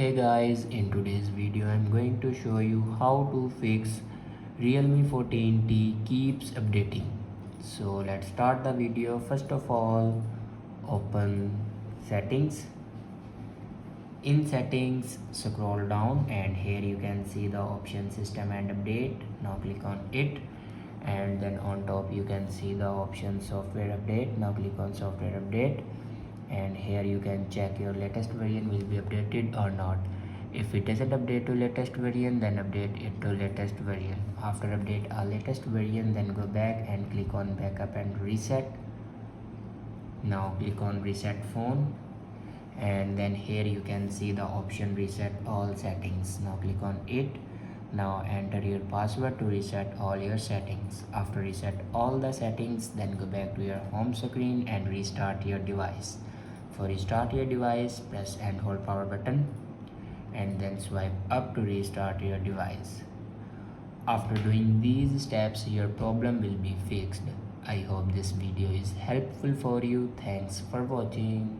Hey guys, in today's video I'm going to show you how to fix Realme 14T keeps updating. So let's start the video. First of all, open settings. In settings, scroll down and here you can see the option system and update. Now click on it, and then on top you can see the option software update. Now click on software update, and here you can check your latest version will be updated or not. If it doesn't update to latest version, then update it to latest version. After update a latest version, then go back and click on backup and reset. Now click on reset phone, and then here you can see the option reset all settings. Now click on it. Now enter your password to reset all your settings. After reset all the settings, then go back to your home screen and restart your device. For restart your device, press and hold power button and then swipe up to restart your device. After doing these steps, your problem will be fixed. I hope this video is helpful for you. Thanks for watching.